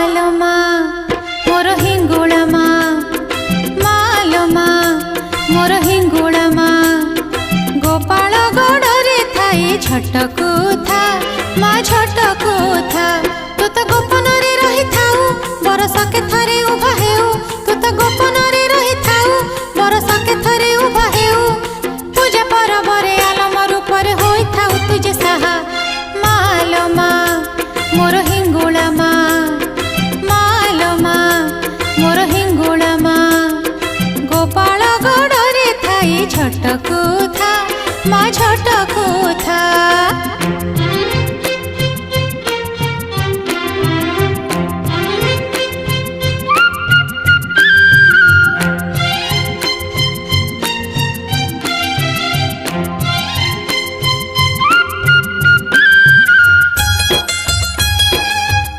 मालो मा मोर हिंगुला मा मालो मा मोर हिंगुला मा गोपाल गोड़े थाई झटकू था मा झटकू था तू तो गोपन रे रही थाऊ बरस के थरे उभा हेऊ तू तो गोपन रे रही थाऊ बरस के थरे उभा हेऊ पूजा परबरे आलम रूपर होई थाऊ तुझे सहा मालो मा मोर हिंगुला मा मालो मा मोर हिंगुला मा गोपाल गोड़े थाई झटकू था मा झटकू था।